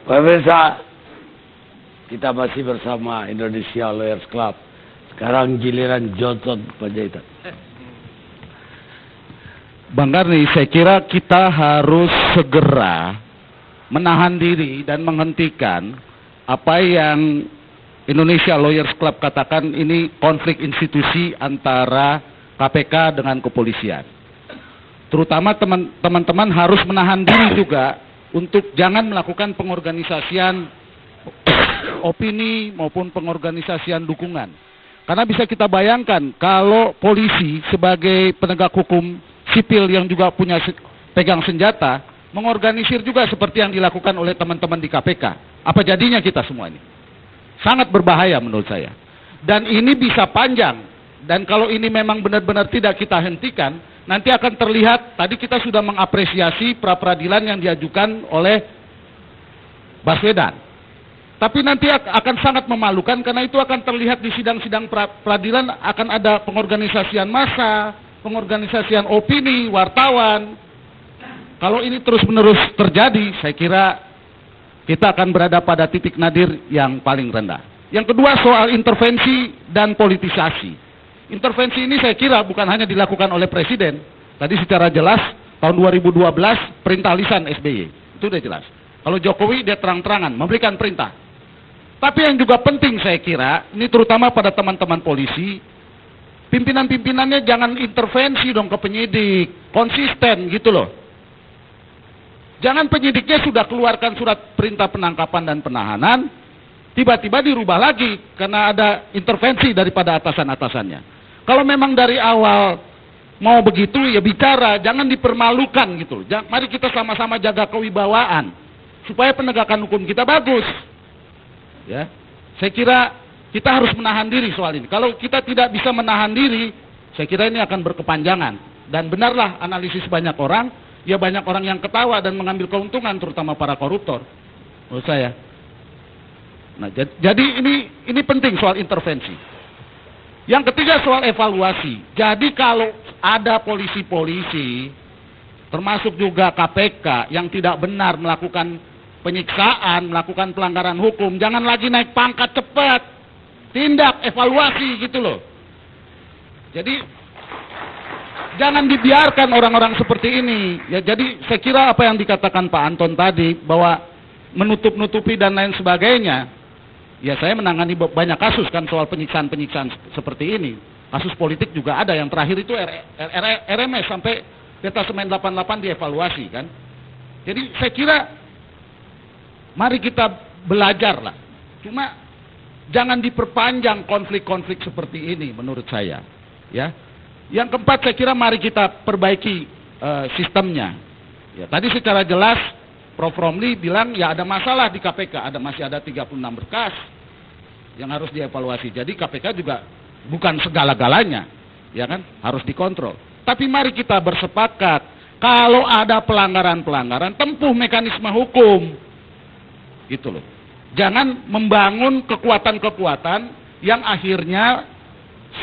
Pemirsa, kita masih bersama Indonesia Lawyers Club. Sekarang giliran Johnson Panjaitan. Bang Karni, saya kira kita harus segera menahan diri dan menghentikan apa yang Indonesia Lawyers Club katakan ini konflik institusi antara KPK dengan kepolisian. Terutama teman-teman harus menahan diri juga untuk jangan melakukan pengorganisasian opini maupun pengorganisasian dukungan. Karena bisa kita bayangkan kalau polisi sebagai penegak hukum sipil yang juga punya pegang senjata, mengorganisir juga seperti yang dilakukan oleh teman-teman di KPK. Apa jadinya kita semua ini? Sangat berbahaya menurut saya. Dan ini bisa panjang. Dan kalau ini memang benar-benar tidak kita hentikan, nanti akan terlihat, tadi kita sudah mengapresiasi pra-peradilan yang diajukan oleh Baswedan. Tapi nanti akan sangat memalukan karena itu akan terlihat di sidang-sidang peradilan akan ada pengorganisasian massa, pengorganisasian opini, wartawan. Kalau ini terus-menerus terjadi, saya kira kita akan berada pada titik nadir yang paling rendah. Yang kedua soal intervensi dan politisasi. Intervensi ini saya kira bukan hanya dilakukan oleh Presiden. Tadi secara jelas tahun 2012 perintah lisan SBY. Itu sudah jelas. Kalau Jokowi dia terang-terangan memberikan perintah. Tapi yang juga penting saya kira, ini terutama pada teman-teman polisi, pimpinan-pimpinannya jangan intervensi dong ke penyidik. Konsisten gitu loh. Jangan penyidiknya sudah keluarkan surat perintah penangkapan dan penahanan, tiba-tiba dirubah lagi karena ada intervensi daripada atasan-atasannya. Kalau memang dari awal mau begitu ya bicara, jangan dipermalukan gitu. Mari kita sama-sama jaga kewibawaan supaya penegakan hukum kita bagus. Ya, saya kira kita harus menahan diri soal ini. Kalau kita tidak bisa menahan diri, saya kira ini akan berkepanjangan. Dan benarlah analisis banyak orang, ya banyak orang yang ketawa dan mengambil keuntungan, terutama para koruptor. Menurut saya. Nah, jadi ini penting soal intervensi. Yang ketiga soal evaluasi. Jadi kalau ada polisi-polisi, termasuk juga KPK yang tidak benar melakukan penyiksaan, melakukan pelanggaran hukum, jangan lagi naik pangkat cepat. Tindak, evaluasi gitu loh. Jadi jangan dibiarkan orang-orang seperti ini. Ya, jadi saya kira apa yang dikatakan Pak Anton tadi bahwa menutup-nutupi dan lain sebagainya. Ya saya menangani banyak kasus kan soal penyiksaan-penyiksaan seperti ini. Kasus politik juga ada, yang terakhir itu RMS sampai detasemen 88 dievaluasi kan. Jadi saya kira mari kita belajar lah. Cuma jangan diperpanjang konflik-konflik seperti ini menurut saya. Ya. Yang keempat saya kira mari kita perbaiki sistemnya. Ya, tadi secara jelas Prof. Romli bilang ya ada masalah di KPK, masih ada 36 berkas yang harus dievaluasi. Jadi KPK juga bukan segala-galanya, ya kan, harus dikontrol. Tapi mari kita bersepakat, kalau ada pelanggaran-pelanggaran, tempuh mekanisme hukum, gitu loh. Jangan membangun kekuatan-kekuatan yang akhirnya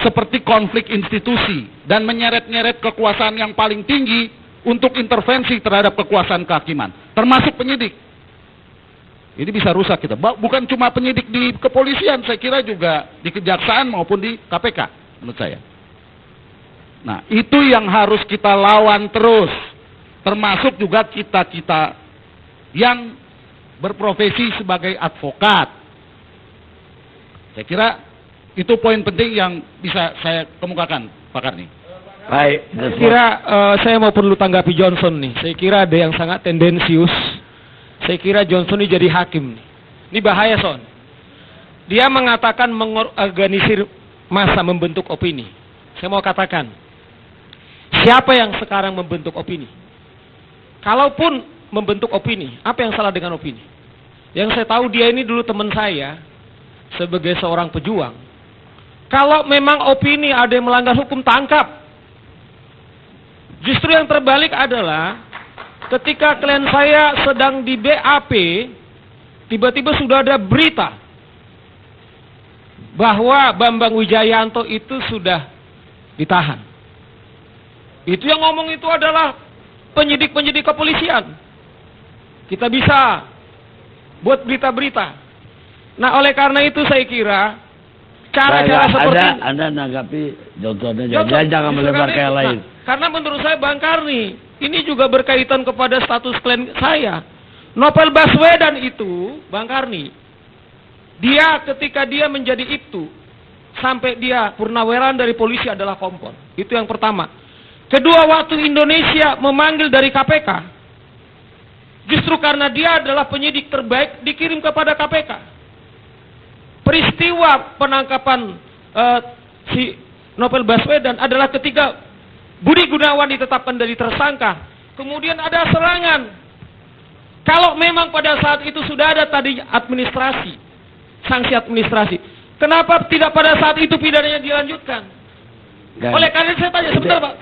seperti konflik institusi dan menyeret-nyeret kekuasaan yang paling tinggi untuk intervensi terhadap kekuasaan kehakiman, termasuk penyidik. Ini bisa rusak kita. Bukan cuma penyidik di kepolisian, saya kira juga di kejaksaan maupun di KPK, menurut saya. Nah, itu yang harus kita lawan terus, termasuk juga kita-kita yang berprofesi sebagai advokat. Saya kira itu poin penting yang bisa saya kemukakan, Pak Karni. Baik, saya kira saya mau perlu tanggapi Johnson nih. Saya kira ada yang sangat tendensius. Saya kira Johnson ini jadi hakim. Ini bahaya, Son. Dia mengatakan mengorganisir massa membentuk opini. Saya mau katakan, siapa yang sekarang membentuk opini? Kalaupun membentuk opini, apa yang salah dengan opini? Yang saya tahu dia ini dulu teman saya sebagai seorang pejuang. Kalau memang opini ada yang melanggar hukum, tangkap. Justru yang terbalik adalah ketika klien saya sedang di BAP, tiba-tiba sudah ada berita bahwa Bambang Wijayanto itu sudah ditahan. Itu yang ngomong itu adalah penyidik-penyidik kepolisian. Kita bisa buat berita-berita. Nah, oleh karena itu saya kira cara-cara seperti Anda nanggapi Johnsonnya jangan melebar ke yang lain. Karena menurut saya Bang Karni, ini juga berkaitan kepada status klien saya. Novel Baswedan itu, Bang Karni, dia ketika dia menjadi IPTU, sampai dia purnaweran dari polisi adalah kompon. Itu yang pertama. Kedua, waktu Indonesia memanggil dari KPK, justru karena dia adalah penyidik terbaik, dikirim kepada KPK. Peristiwa penangkapan si Novel Baswedan adalah ketika Budi Gunawan ditetapkan dari tersangka. Kemudian ada serangan. Kalau memang pada saat itu sudah ada tadi administrasi, sanksi administrasi, kenapa tidak pada saat itu pidananya dilanjutkan? Oleh karena saya tanya, sebentar Pak.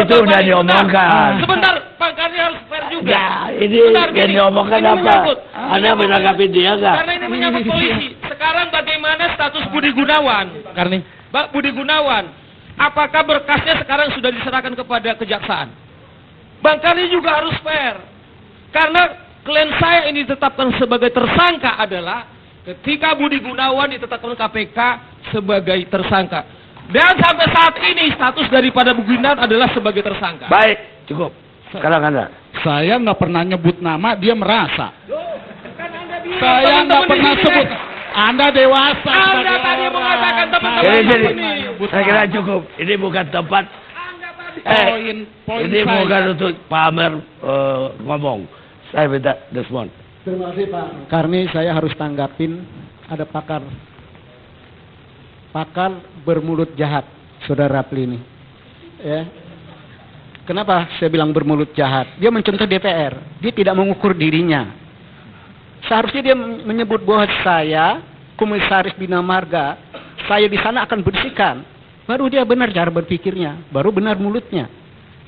Itu udah diomongkan. Sebentar, Pak Karni harus fair juga. Ya, ini yang diomongkan apa? Anda menanggapi dia nggak? Karena ini menyangkut polisi. Sekarang bagaimana status Budi Gunawan? Karni. Pak Budi Gunawan, apakah berkasnya sekarang sudah diserahkan kepada kejaksaan? Bang Karni juga harus fair. Karena klien saya ini ditetapkan sebagai tersangka adalah ketika Budi Gunawan ditetapkan KPK sebagai tersangka. Dan sampai saat ini status daripada Budi Gunawan adalah sebagai tersangka. Baik, cukup. Sekarang Anda. Saya nggak pernah nyebut nama, dia merasa. Kan Anda bilang, Saya nggak pernah sebut. Anda dewasa. Anda tadi mengatakan teman-teman Saya kira cukup. Ini bukan tempat. Poin Ini saya. bukan untuk pamer ngomong. Saya minta Desmond. Terima kasih Pak Karni, saya harus tanggapin ada pakar bermulut jahat, Saudara Rapli ini. Ya. Kenapa saya bilang bermulut jahat? Dia mencontoh DPR, dia tidak mengukur dirinya. Seharusnya dia menyebut bahwa saya, Komisaris Bina Marga, saya di sana akan bersihkan. Baru dia benar cara berpikirnya, baru benar mulutnya.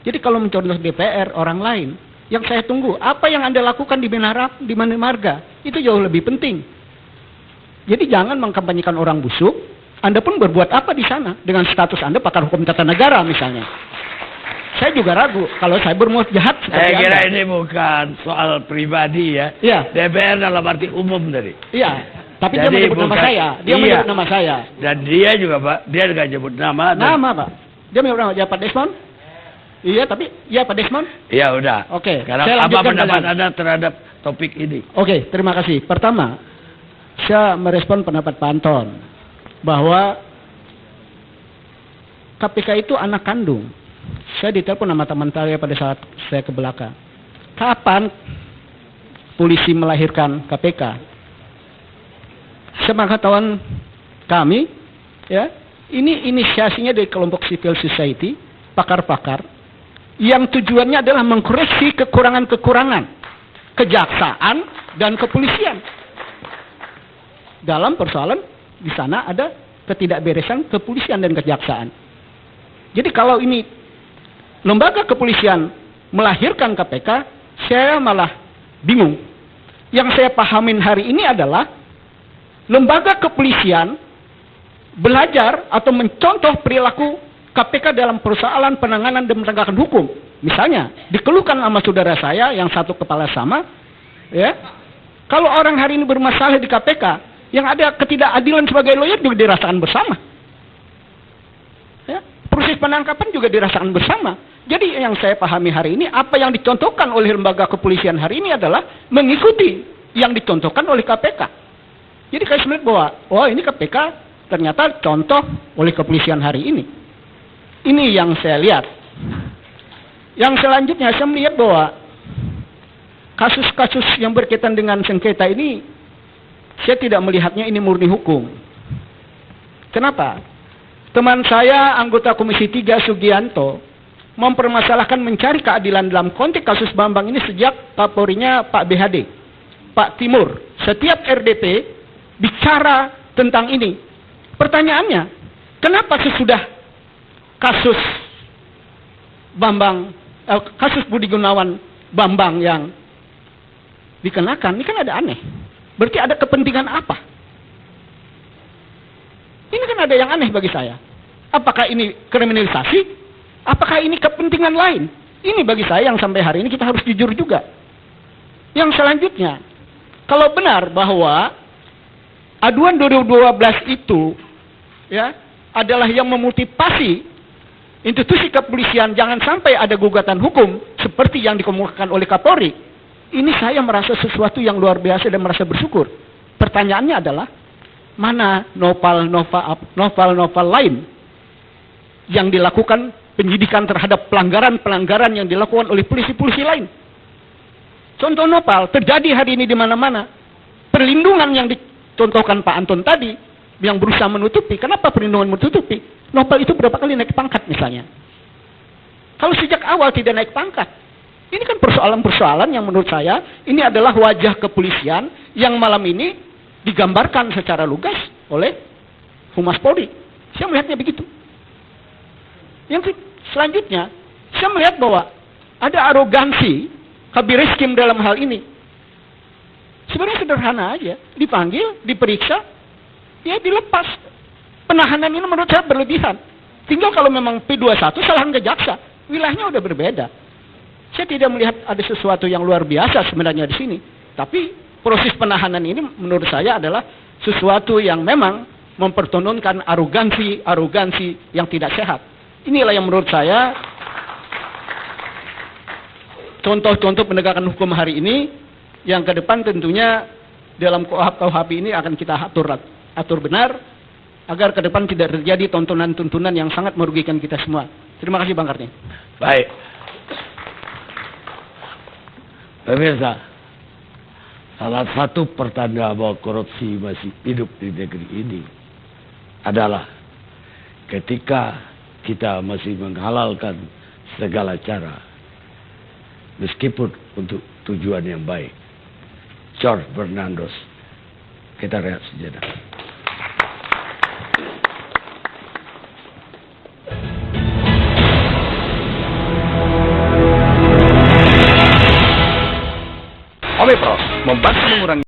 Jadi kalau mencontoh DPR orang lain, yang saya tunggu, apa yang Anda lakukan di Bina Marga, itu jauh lebih penting. Jadi jangan mengkampanyekan orang busuk. Anda pun berbuat apa di sana dengan status Anda pakar hukum tata negara misalnya. Saya juga ragu kalau saya berbuat jahat seperti Saya kira Anda. ini bukan soal pribadi ya. Iya. DPR dalam arti umum tadi. Iya, tapi Jadi dia menyebut nama bukan- saya. Dia iya. menyebut nama saya. Dan dia juga Pak, dia juga nyebut nama. Nama Pak. Dia menyebut nama ya Pak Desmond. Iya, tapi ya Pak Desmond. Ya udah. Oke, Sekarang saya apa lanjutkan pendapat kalian. Anda terhadap topik ini? Oke, terima kasih. Pertama, saya merespon pendapat Pak Anton bahwa KPK itu anak kandung. Saya ditelepon sama teman saya pada saat saya ke belakang. Kapan polisi melahirkan KPK? Sepengetahuan kami, ya, ini inisiasinya dari kelompok civil society, pakar-pakar, yang tujuannya adalah mengkoreksi kekurangan-kekurangan kejaksaan dan kepolisian. Dalam persoalan di sana ada ketidakberesan kepolisian dan kejaksaan. Jadi kalau ini lembaga kepolisian melahirkan KPK, saya malah bingung. Yang saya pahamin hari ini adalah lembaga kepolisian belajar atau mencontoh perilaku KPK dalam persoalan penanganan dan penegakan hukum. Misalnya, dikeluhkan sama saudara saya yang satu kepala sama, ya. Kalau orang hari ini bermasalah di KPK, yang ada ketidakadilan sebagai lawyer juga dirasakan bersama. Ya, proses penangkapan juga dirasakan bersama. Jadi yang saya pahami hari ini, apa yang dicontohkan oleh lembaga kepolisian hari ini adalah mengikuti yang dicontohkan oleh KPK. Jadi saya melihat bahwa, oh ini KPK ternyata contoh oleh kepolisian hari ini. Ini yang saya lihat. Yang selanjutnya saya melihat bahwa kasus-kasus yang berkaitan dengan sengketa ini, saya tidak melihatnya ini murni hukum. Kenapa? Teman saya, anggota Komisi 3 Sugianto, mempermasalahkan mencari keadilan dalam konteks kasus Bambang ini sejak Kapolrinya Pak BHD, Pak Timur. Setiap RDP bicara tentang ini. Pertanyaannya, kenapa sesudah kasus kasus Budi Gunawan Bambang yang dikenakan, ini kan ada aneh. Berarti ada kepentingan apa? Ini kan ada yang aneh bagi saya. Apakah ini kriminalisasi? Apakah ini kepentingan lain? Ini bagi saya yang sampai hari ini kita harus jujur juga. Yang selanjutnya, Kalau benar bahwa aduan 2012 itu ya adalah yang memotivasi institusi kepolisian jangan sampai ada gugatan hukum seperti yang dikemukakan oleh Kapolri, ini saya merasa sesuatu yang luar biasa dan merasa bersyukur. Pertanyaannya adalah, mana novel-novel lain yang dilakukan penyidikan terhadap pelanggaran-pelanggaran yang dilakukan oleh polisi-polisi lain? Contoh novel terjadi hari ini di mana-mana. Perlindungan yang dicontohkan Pak Anton tadi, yang berusaha menutupi. Kenapa perlindungan menutupi? Novel itu berapa kali naik pangkat misalnya. Kalau sejak awal tidak naik pangkat. Ini kan persoalan-persoalan yang menurut saya, ini adalah wajah kepolisian yang malam ini digambarkan secara lugas oleh Humas Polri. Saya melihatnya begitu. Yang selanjutnya, saya melihat bahwa ada arogansi Kabir Reskrim dalam hal ini. Sebenarnya sederhana aja. Dipanggil, diperiksa, ya dilepas. Penahanan ini menurut saya berlebihan. Tinggal kalau memang P21 salahan ke jaksa, wilayahnya udah berbeda. Saya tidak melihat ada sesuatu yang luar biasa sebenarnya di sini. Tapi proses penahanan ini menurut saya adalah sesuatu yang memang mempertontonkan arogansi yang tidak sehat. Inilah yang menurut saya contoh-contoh penegakan hukum hari ini yang ke depan tentunya dalam KUHP ini akan kita atur benar agar ke depan tidak terjadi tontonan-tontonan yang sangat merugikan kita semua. Terima kasih Bang Karni. Baik. Pemirsa, salah satu pertanda bahwa korupsi masih hidup di negeri ini adalah ketika kita masih menghalalkan segala cara meskipun untuk tujuan yang baik. George Bernardos, kita rehat sejenak. Omepro membantu mengurangi